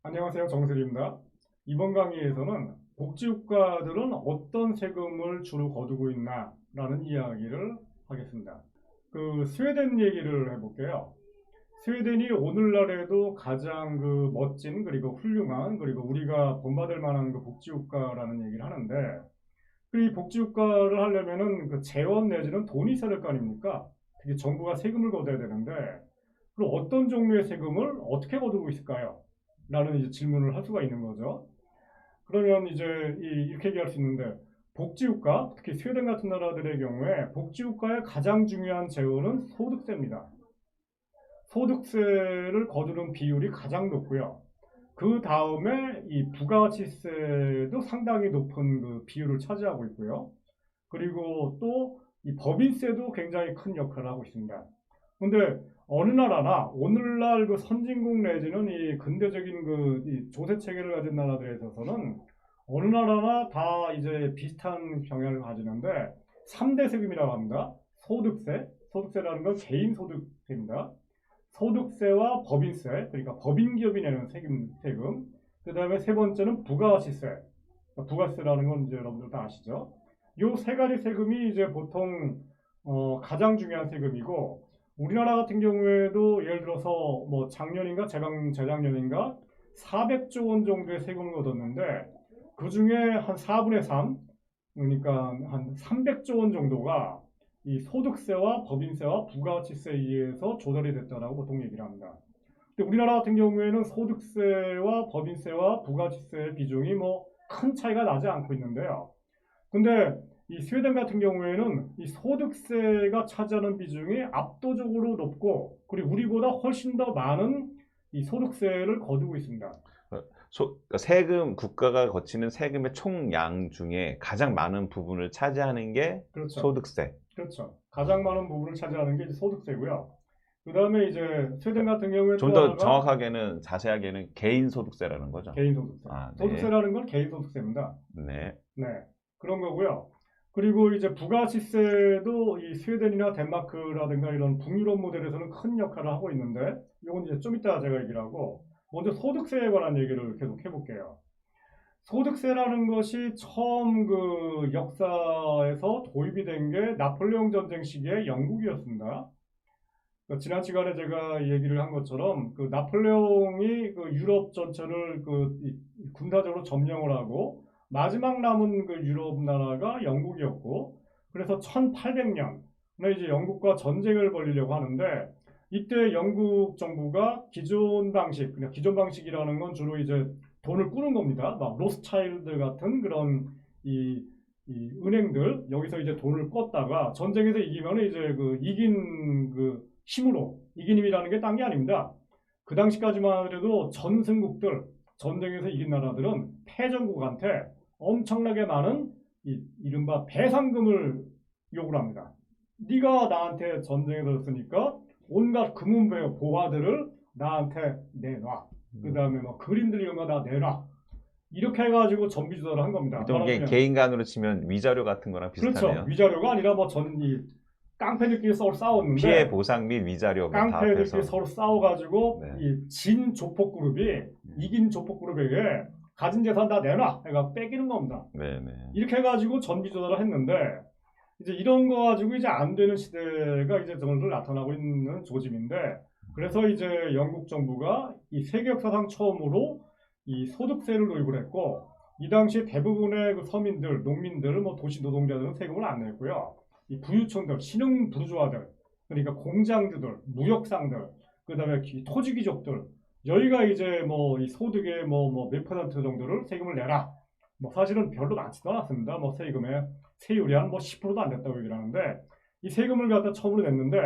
안녕하세요. 정슬입니다. 이번 강의에서는 복지국가들은 어떤 세금을 주로 거두고 있나라는 이야기를 하겠습니다. 스웨덴 얘기를 해볼게요. 스웨덴이 오늘날에도 가장 멋진 그리고 훌륭한 그리고 우리가 본받을 만한 복지국가라는 얘기를 하는데 이 복지국가를 하려면은 재원 내지는 돈이 있어야 될 거 아닙니까? 특히 정부가 세금을 걷어야 되는데 그럼 어떤 종류의 세금을 어떻게 거두고 있을까요? 라는 이제 질문을 할 수가 있는 거죠. 그러면 이제 이렇게 얘기할 수 있는데 복지국가, 특히 스웨덴 같은 나라들의 경우에 복지국가의 가장 중요한 재원은 소득세입니다. 소득세를 거두는 비율이 가장 높고요. 그 다음에 이 부가가치세도 상당히 높은 비율을 차지하고 있고요. 그리고 또 이 법인세도 굉장히 큰 역할을 하고 있습니다. 근데 어느 나라나 오늘날 선진국 내지는 이 근대적인 이 조세 체계를 가진 나라들에 있어서는 어느 나라나 다 이제 비슷한 경향을 가지는데 3대 세금이라고 합니다. 소득세, 소득세라는 건 개인 소득세입니다. 소득세와 법인세, 그러니까 법인 기업이 내는 세금. 그 다음에 세 번째는 부가가치세. 부가세라는 건 이제 여러분들 다 아시죠? 요 세 가지 세금이 이제 보통 가장 중요한 세금이고 우리나라 같은 경우에도 예를 들어서 뭐 작년인가 재작년인가 400조 원 정도의 세금을 얻었는데 그 중에 한 4분의 3, 그러니까 한 300조 원 정도가 이 소득세와 법인세와 부가가치세에 의해서 조달이 됐다라고 보통 얘기를 합니다. 근데 우리나라 같은 경우에는 소득세와 법인세와 부가가치세의 비중이 뭐 큰 차이가 나지 않고 있는데요. 근데 이 스웨덴 같은 경우에는 이 소득세가 차지하는 비중이 압도적으로 높고 그리고 우리보다 훨씬 더 많은 이 소득세를 거두고 있습니다. 세금, 국가가 거치는 세금의 총량 중에 가장 많은 부분을 차지하는 게 그렇죠. 소득세. 그렇죠. 가장 많은 부분을 차지하는 게 이제 소득세고요. 그 다음에 이제 스웨덴 같은 경우에 좀 또 더 하나가 정확하게는 자세하게는 개인 소득세라는 거죠. 개인 소득세. 아, 네. 소득세라는 건 개인 소득세입니다. 네. 네. 그런 거고요. 그리고 이제 부가가치세도 이 스웨덴이나 덴마크라든가 이런 북유럽 모델에서는 큰 역할을 하고 있는데 이건 이제 좀 이따 제가 얘기를 하고 먼저 소득세에 관한 얘기를 계속 해볼게요. 소득세라는 것이 처음 역사에서 도입이 된 게 나폴레옹 전쟁 시기에 영국이었습니다. 지난 시간에 제가 얘기를 한 것처럼 나폴레옹이 유럽 전체를 군사적으로 점령을 하고 마지막 남은 유럽 나라가 영국이었고 그래서 1800년에 이제 영국과 전쟁을 벌이려고 하는데 이때 영국 정부가 기존 방식, 그냥 기존 방식이라는 건 주로 이제 돈을 꾸는 겁니다. 막 로스차일드 같은 그런 이 은행들 여기서 이제 돈을 껐다가 전쟁에서 이기면 이제 이긴 힘으로 이긴 힘이라는 게 딴 게 아닙니다. 그 당시까지만 하더라도 전승국들 전쟁에서 이긴 나라들은 패전국한테 엄청나게 많은 이른바 배상금을 요구를 합니다. 네가 나한테 전쟁에서 졌으니까 온갖 금은 보화들을 나한테 내놔. 그 다음에 뭐 그림들 이런 거 다 내놔. 이렇게 해가지고 전비 조달을 한 겁니다. 이게 개인 간으로 치면 위자료 같은 거랑 비슷하네요. 그렇죠. 위자료가 아니라 뭐 깡패들끼리 서로 싸웠는데 피해 보상 및 위자료 다 깡패들끼리 서로 싸워가지고 네. 이 진 조폭 그룹이 이긴 조폭 그룹에게 가진 재산 다 내놔 해가 뺏기는 겁니다. 네네. 이렇게 해가지고 전비 조달을 했는데 이제 이런 거 가지고 이제 안 되는 시대가 이제 점점 나타나고 있는 조짐인데 그래서 이제 영국 정부가 이 세계 역사상 처음으로 이 소득세를 도입을 했고 이 당시 대부분의 서민들, 농민들, 뭐 도시 노동자들은 세금을 안 냈고요. 이 부유층들, 신흥 부르주아들, 그러니까 공장주들, 무역상들, 그다음에 토지 귀족들, 여기가 이제 뭐 이 소득의 뭐 몇 퍼센트 정도를 세금을 내라. 뭐 사실은 별로 많지도 않았습니다. 뭐 세금의 세율이 한 뭐 10%도 안 됐다고 얘기를 하는데 이 세금을 갖다 처음으로 냈는데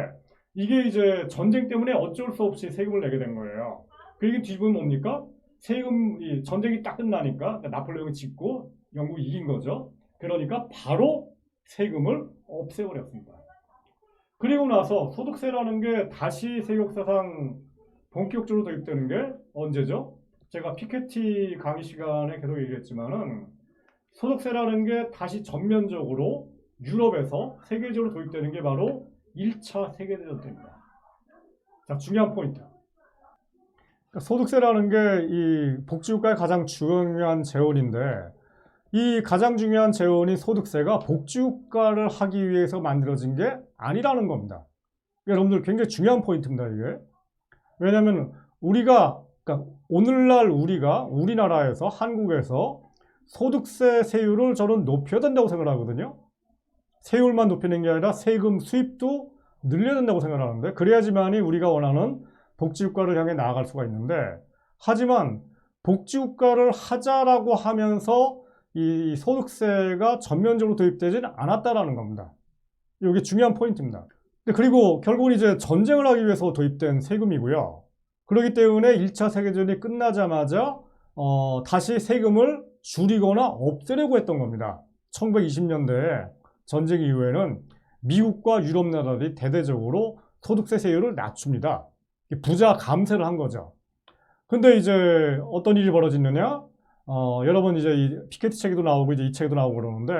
이게 이제 전쟁 때문에 어쩔 수 없이 세금을 내게 된 거예요. 그 얘기 뒤집으면 뭡니까? 세금 전쟁이 딱 끝나니까 나폴레옹이 짓고 영국이 이긴 거죠. 그러니까 바로 세금을 없애버렸습니다. 그리고 나서 소득세라는 게 다시 세계 역사상 본격적으로 도입되는 게 언제죠? 제가 피케티 강의 시간에 계속 얘기했지만은 소득세라는 게 다시 전면적으로 유럽에서 세계적으로 도입되는 게 바로 1차 세계대전 때입니다. 자, 중요한 포인트. 소득세라는 게 이 복지국가의 가장 중요한 재원인데 이 가장 중요한 재원이 소득세가 복지국가를 하기 위해서 만들어진 게 아니라는 겁니다. 여러분들 굉장히 중요한 포인트입니다, 이게. 왜냐하면 그러니까 오늘날 우리나라에서 한국에서 소득세 세율을 저는 높여야 된다고 생각하거든요. 세율만 높이는 게 아니라 세금 수입도 늘려야 된다고 생각하는데 그래야지만이 우리가 원하는 복지국가를 향해 나아갈 수가 있는데 하지만 복지국가를 하자라고 하면서 이 소득세가 전면적으로 도입되지는 않았다라는 겁니다. 이게 중요한 포인트입니다. 그리고 결국은 이제 전쟁을 하기 위해서 도입된 세금이고요. 그렇기 때문에 1차 세계대전이 끝나자마자 다시 세금을 줄이거나 없애려고 했던 겁니다. 1920년대에 전쟁 이후에는 미국과 유럽 나라들이 대대적으로 소득세 세율을 낮춥니다. 부자 감세를 한 거죠. 근데 이제 어떤 일이 벌어지느냐? 여러분 이제 이 피케티 책에도 나오고 이제 이 책에도 나오고 그러는데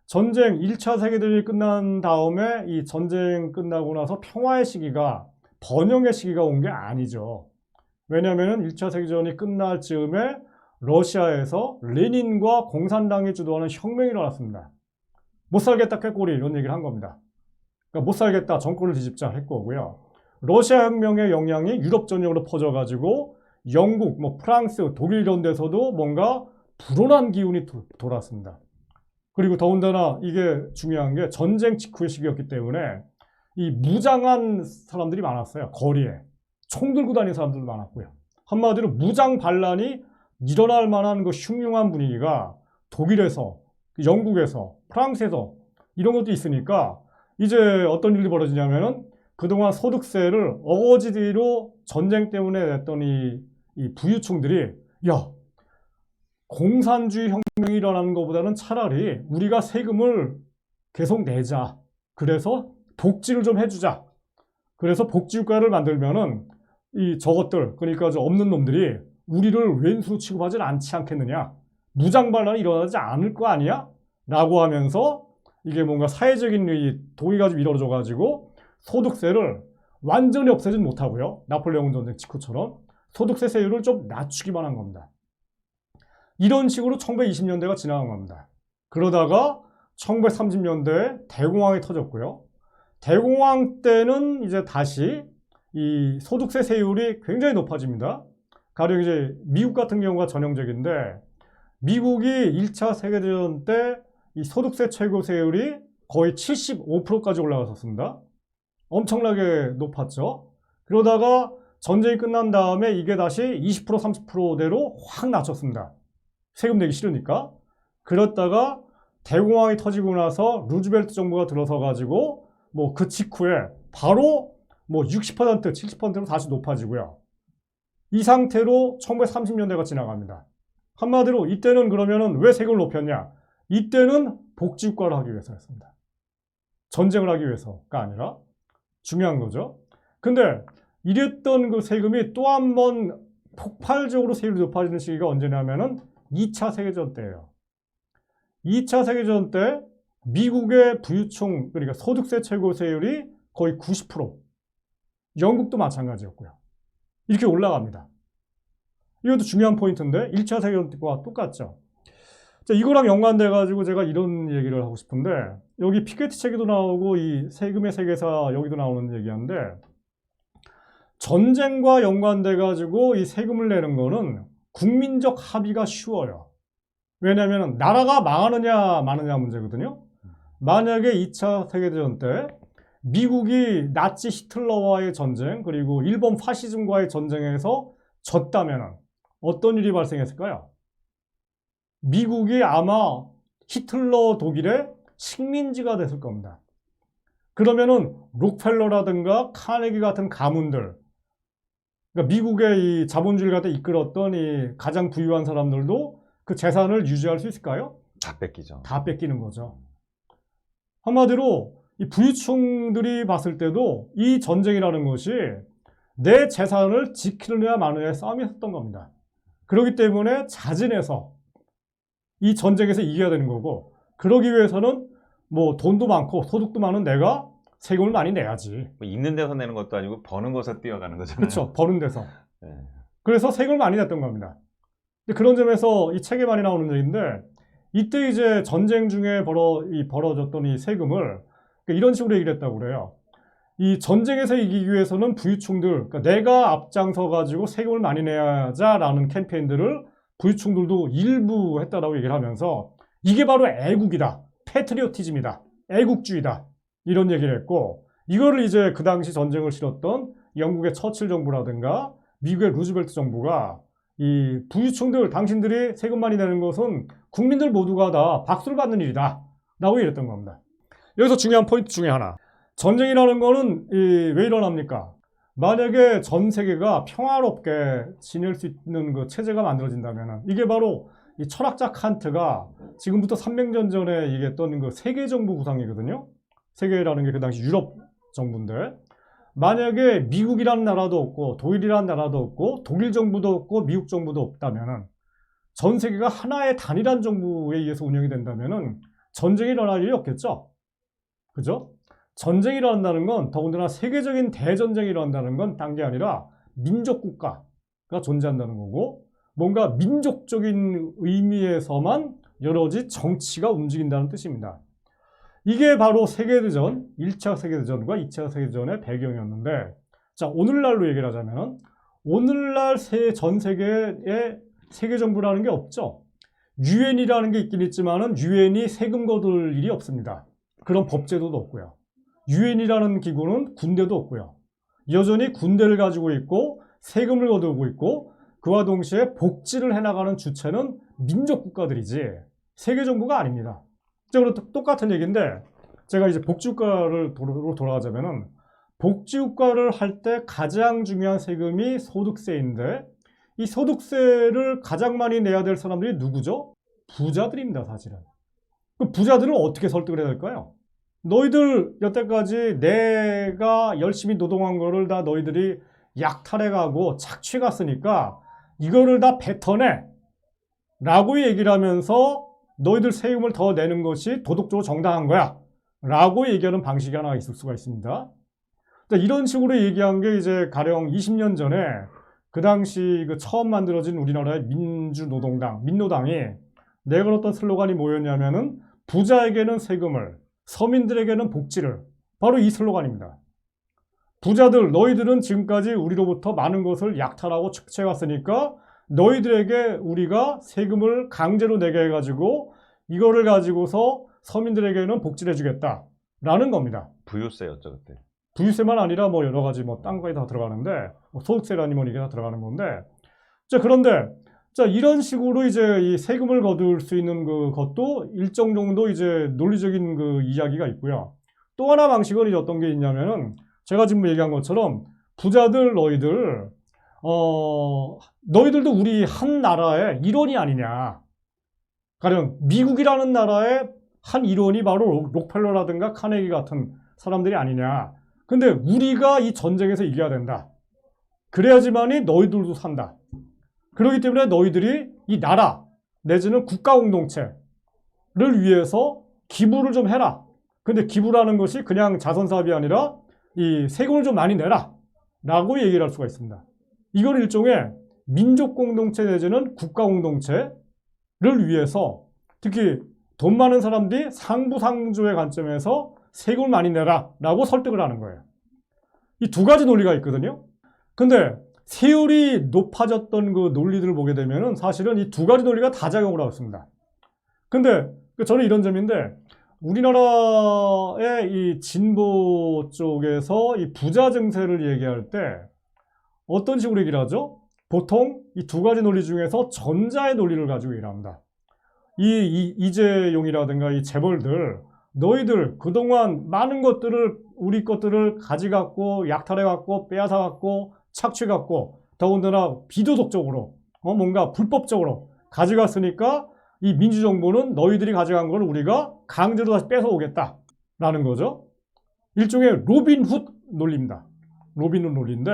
전쟁 1차 세계대전이 끝난 다음에 이 전쟁 끝나고 나서 평화의 시기가 번영의 시기가 온 게 아니죠. 왜냐하면 1차 세계대전이 끝날 즈음에 러시아에서 레닌과 공산당이 주도하는 혁명이 일어났습니다. 못 살겠다 꾀꼬리 이런 얘기를 한 겁니다. 그러니까 못 살겠다 정권을 뒤집자 했고요. 러시아 혁명의 영향이 유럽 전역으로 퍼져가지고 영국, 프랑스, 독일 이런 데서도 뭔가 불온한 기운이 돌았습니다. 그리고 더군다나 이게 중요한 게 전쟁 직후의 시기였기 때문에 이 무장한 사람들이 많았어요. 거리에. 총 들고 다니는 사람들도 많았고요. 한마디로 무장 반란이 일어날 만한 그 흉흉한 분위기가 독일에서, 영국에서, 프랑스에서 이런 것도 있으니까 이제 어떤 일이 벌어지냐면은 그동안 소득세를 어거지로 전쟁 때문에 냈던 이 부유층들이 야, 공산주의 혁명이 일어나는 것보다는 차라리 우리가 세금을 계속 내자. 그래서 복지를 좀 해주자. 그래서 복지국가를 만들면은 저것들, 그러니까 저 없는 놈들이 우리를 왼수로 취급하지 않지 않겠느냐. 무장반란이 일어나지 않을 거 아니야? 라고 하면서 이게 뭔가 사회적인 동의가 좀 이루어져가지고 소득세를 완전히 없애진 못하고요. 나폴레옹 전쟁 직후처럼 소득세 세율을 좀 낮추기만 한 겁니다. 이런 식으로 1920년대가 지나간 겁니다. 그러다가 1930년대에 대공황이 터졌고요. 대공황 때는 이제 다시 이 소득세 세율이 굉장히 높아집니다. 가령 이제 미국 같은 경우가 전형적인데 미국이 1차 세계대전 때 이 소득세 최고 세율이 거의 75%까지 올라갔었습니다. 엄청나게 높았죠. 그러다가 전쟁이 끝난 다음에 이게 다시 20% 30%대로 확 낮췄습니다. 세금 내기 싫으니까. 그랬다가 대공황이 터지고 나서 루즈벨트 정부가 들어서 가지고 그 직후에 바로 60% 70%로 다시 높아지고요. 이 상태로 1930년대가 지나갑니다. 한마디로 이때는 그러면은 왜 세금을 높였냐? 이때는 복지국가를 하기 위해서였습니다. 전쟁을 하기 위해서가 아니라 중요한 거죠. 근데 이랬던 그 세금이 또 한 번 폭발적으로 세율이 높아지는 시기가 언제냐면은 2차 세계대전 때예요. 2차 세계대전 때 미국의 부유층, 그러니까 소득세 최고 세율이 거의 90%, 영국도 마찬가지였고요. 이렇게 올라갑니다. 이것도 중요한 포인트인데 1차 세계대전 때와 똑같죠. 자, 이거랑 연관돼가지고 제가 이런 얘기를 하고 싶은데 여기 피케티 책에도 나오고 이 세금의 세계사 여기도 나오는 얘기인데 전쟁과 연관돼가지고 이 세금을 내는 거는 국민적 합의가 쉬워요. 왜냐하면 나라가 망하느냐 마느냐 문제거든요. 만약에 2차 세계대전 때 미국이 나치 히틀러와의 전쟁 그리고 일본 파시즘과의 전쟁에서 졌다면 어떤 일이 발생했을까요? 미국이 아마 히틀러 독일의 식민지가 됐을 겁니다. 그러면은 록펠러라든가 카네기 같은 가문들, 그러니까 미국의 이 자본주의를 갖다 이끌었던 이 가장 부유한 사람들도 그 재산을 유지할 수 있을까요? 다 뺏기죠. 다 뺏기는 거죠. 한마디로 이 부유층들이 봤을 때도 이 전쟁이라는 것이 내 재산을 지키느냐 마느냐의 싸움이었던 겁니다. 그렇기 때문에 자진해서 이 전쟁에서 이겨야 되는 거고 그러기 위해서는 돈도 많고 소득도 많은 내가 세금을 많이 내야지. 있는 데서 내는 것도 아니고 버는 곳에 뛰어가는 거잖아요. 그렇죠. 버는 데서. 네. 그래서 세금을 많이 냈던 겁니다. 근데 그런 점에서 이 책에 많이 나오는 얘기인데, 이때 이제 전쟁 중에 벌어졌던 이 세금을 그러니까 이런 식으로 얘기를 했다고 그래요. 이 전쟁에서 이기기 위해서는 부유층들, 그러니까 내가 앞장서 가지고 세금을 많이 내야자라는 캠페인들을 부유층들도 일부 했다라고 얘기를 하면서 이게 바로 애국이다, 패트리오티즘이다, 애국주의다 이런 얘기를 했고, 이거를 이제 그 당시 전쟁을 치렀던 영국의 처칠 정부라든가 미국의 루즈벨트 정부가 이 부유층들, 당신들이 세금 많이 내는 것은 국민들 모두가 다 박수를 받는 일이다 라고 얘기했던 겁니다. 여기서 중요한 포인트 중에 하나, 전쟁이라는 거는 왜 일어납니까? 만약에 전 세계가 평화롭게 지낼 수 있는 그 체제가 만들어진다면, 이게 바로 이 철학자 칸트가 지금부터 300년 전에 얘기했던 그 세계 정부 구상이거든요. 세계라는 게 그 당시 유럽 정부인데, 만약에 미국이라는 나라도 없고 독일이라는 나라도 없고 독일 정부도 없고 미국 정부도 없다면, 전 세계가 하나의 단일한 정부에 의해서 운영이 된다면 전쟁이 일어날 일이 없겠죠. 그죠? 전쟁이 일어난다는 건, 더군다나 세계적인 대전쟁이 일어난다는 건 딴 게 아니라 민족 국가가 존재한다는 거고, 뭔가 민족적인 의미에서만 여러 가지 정치가 움직인다는 뜻입니다. 이게 바로 세계대전, 1차 세계대전과 2차 세계대전의 배경이었는데, 자, 오늘날로 얘기를 하자면, 오늘날 전 세계에 세계정부라는 게 없죠. 유엔이라는 게 있긴 있지만은 유엔이 세금 거둘 일이 없습니다. 그런 법제도도 없고요. 유엔이라는 기구는 군대도 없고요. 여전히 군대를 가지고 있고 세금을 거두고 있고, 그와 동시에 복지를 해나가는 주체는 민족 국가들이지 세계정부가 아닙니다. 그럼 똑같은 얘기인데, 제가 이제 복지국가를 돌아가자면은, 복지국가를 할 때 가장 중요한 세금이 소득세인데, 이 소득세를 가장 많이 내야 될 사람들이 누구죠? 부자들입니다, 사실은. 그 부자들을 어떻게 설득을 해야 될까요? 너희들 여태까지 내가 열심히 노동한 거를 다 너희들이 약탈해가고 착취해갔으니까 이거를 다 뱉어내 라고 얘기를 하면서 너희들 세금을 더 내는 것이 도덕적으로 정당한 거야 라고 얘기하는 방식이 하나 있을 수가 있습니다. 이런 식으로 얘기한 게 이제 가령 20년 전에 그 당시 그 처음 만들어진 우리나라의 민주노동당, 민노당이 내걸었던 슬로건이 뭐였냐면은, 부자에게는 세금을, 서민들에게는 복지를. 바로 이 슬로건입니다. 부자들, 너희들은 지금까지 우리로부터 많은 것을 약탈하고 착취해왔으니까 너희들에게 우리가 세금을 강제로 내게 해가지고 이거를 가지고서 서민들에게는 복지를 해주겠다 라는 겁니다. 부유세였죠 그때. 부유세만 아니라 뭐 여러 가지 뭐 딴 거에 다 들어가는데, 뭐 소득세라니 뭐 이게 다 들어가는 건데, 자, 그런데 자, 이런 식으로 이제 이 세금을 거둘 수 있는 것도 일정 정도 이제 논리적인 그 이야기가 있고요. 또 하나 방식은 이제 어떤 게 있냐면은, 제가 지금 얘기한 것처럼 부자들 너희들도 우리 한 나라의 일원이 아니냐. 가령 미국이라는 나라의 한 일원이 바로 록펠러라든가 카네기 같은 사람들이 아니냐. 근데 우리가 이 전쟁에서 이겨야 된다. 그래야지만이 너희들도 산다. 그렇기 때문에 너희들이 이 나라 내지는 국가 공동체를 위해서 기부를 좀 해라. 근데 기부라는 것이 그냥 자선사업이 아니라 이 세금을 좀 많이 내라 라고 얘기를 할 수가 있습니다. 이건 일종의 민족 공동체 내지는 국가 공동체를 위해서, 특히 돈 많은 사람들이 상부상조의 관점에서 세금을 많이 내라 라고 설득을 하는 거예요. 이 두 가지 논리가 있거든요. 근데 세율이 높아졌던 그 논리들을 보게 되면은 사실은 이 두 가지 논리가 다 작용을 하고 있습니다. 근데 저는 이런 점인데, 우리나라의 이 진보 쪽에서 이 부자 증세를 얘기할 때 어떤 식으로 얘기를 하죠? 보통 이 두 가지 논리 중에서 전자의 논리를 가지고 일합니다. 이재용이라든가 이 재벌들, 너희들 그동안 많은 것들을, 우리 것들을 가져갔고 약탈해갖고 빼앗아갖고 착취해갖고 더군다나 비도덕적으로 뭔가 불법적으로 가져갔으니까 이 민주정부는 너희들이 가져간 걸 우리가 강제로 다시 뺏어오겠다라는 거죠. 일종의 로빈훗 논리입니다. 로빈훗 논리인데,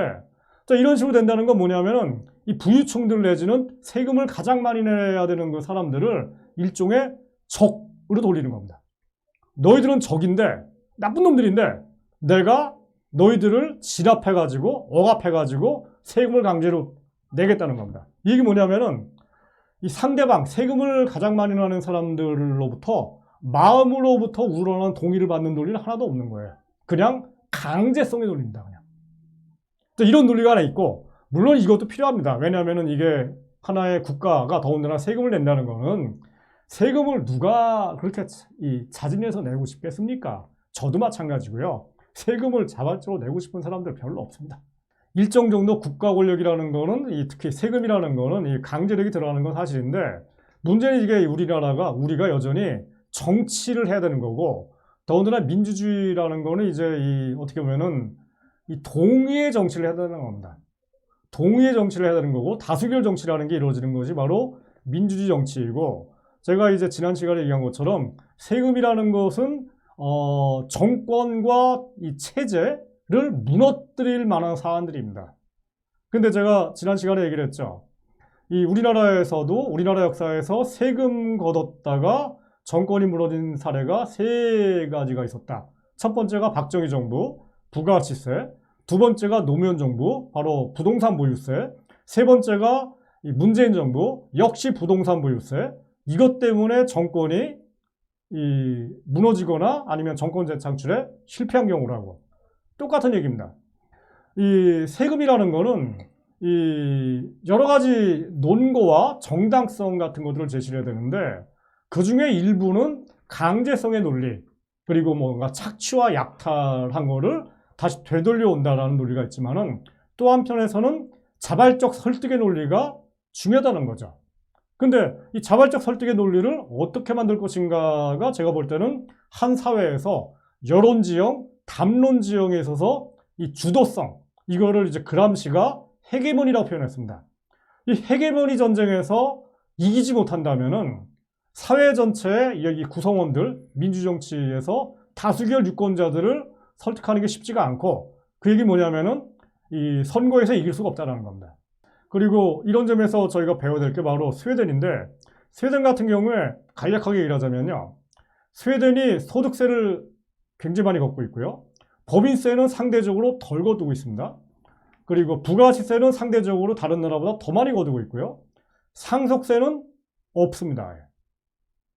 자, 이런 식으로 된다는 건 뭐냐면은 이 부유층들 내지는 세금을 가장 많이 내야 되는 그 사람들을 일종의 적으로 돌리는 겁니다. 너희들은 적인데, 나쁜 놈들인데, 내가 너희들을 진압해가지고 억압해가지고 세금을 강제로 내겠다는 겁니다. 이게 뭐냐면은 이 상대방, 세금을 가장 많이 내는 사람들로부터 마음으로부터 우러난 동의를 받는 논리는 하나도 없는 거예요. 그냥 강제성의 논리입니다. 그냥. 이런 논리가 하나 있고, 물론 이것도 필요합니다. 왜냐하면 이게 하나의 국가가 더군다나 세금을 낸다는 거는 세금을 누가 그렇게 자진해서 내고 싶겠습니까? 저도 마찬가지고요. 세금을 자발적으로 내고 싶은 사람들 별로 없습니다. 일정 정도 국가 권력이라는 거는 특히 세금이라는 거는 이 강제력이 들어가는 건 사실인데, 문제는 이게 우리가 여전히 정치를 해야 되는 거고, 더군다나 민주주의라는 거는 이제 어떻게 보면은 이 동의의 정치를 해야 되는 겁니다. 동의의 정치를 해야 되는 거고, 다수결 정치라는 게 이루어지는 것이 바로 민주주의 정치이고, 제가 이제 지난 시간에 얘기한 것처럼 세금이라는 것은 정권과 이 체제를 무너뜨릴 만한 사안들입니다. 근데 제가 지난 시간에 얘기를 했죠. 우리나라 역사에서 세금 걷었다가 정권이 무너진 사례가 3가지가 있었다. 첫 번째가 박정희 정부, 부가가치세. 두 번째가 노무현 정부, 바로 부동산 보유세. 세 번째가 문재인 정부, 역시 부동산 보유세. 이것 때문에 정권이 무너지거나 아니면 정권 재창출에 실패한 경우라고. 똑같은 얘기입니다. 이 세금이라는 거는 여러 가지 논거와 정당성 같은 것들을 제시를 해야 되는데, 그 중에 일부는 강제성의 논리, 그리고 뭔가 착취와 약탈한 거를 다시 되돌려 온다라는 논리가 있지만은, 또 한편에서는 자발적 설득의 논리가 중요하다는 거죠. 근데 이 자발적 설득의 논리를 어떻게 만들 것인가가 제가 볼 때는 한 사회에서 여론 지형, 담론 지형에 있어서 이 주도성, 이거를 이제 그람시가 헤게모니라고 표현했습니다. 이 헤게모니 전쟁에서 이기지 못한다면은 사회 전체의 여기 구성원들, 민주정치에서 다수결 유권자들을 설득하는 게 쉽지가 않고, 그 얘기 뭐냐면은 이 선거에서 이길 수가 없다는 겁니다. 그리고 이런 점에서 저희가 배워야 될 게 바로 스웨덴인데, 스웨덴 같은 경우에 간략하게 얘기하자면요, 스웨덴이 소득세를 굉장히 많이 걷고 있고요, 법인세는 상대적으로 덜 거두고 있습니다. 그리고 부가가치세는 상대적으로 다른 나라보다 더 많이 거두고 있고요, 상속세는 없습니다.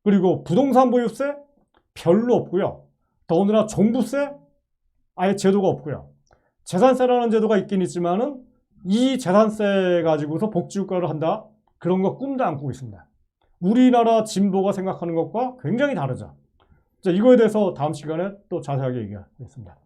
그리고 부동산 보유세 별로 없고요, 더군다나 종부세 아예 제도가 없고요, 재산세라는 제도가 있긴 있지만은 이 재산세 가지고서 복지국가를 한다, 그런 거 꿈도 안 꾸고 있습니다. 우리나라 진보가 생각하는 것과 굉장히 다르죠. 자, 이거에 대해서 다음 시간에 또 자세하게 얘기하겠습니다.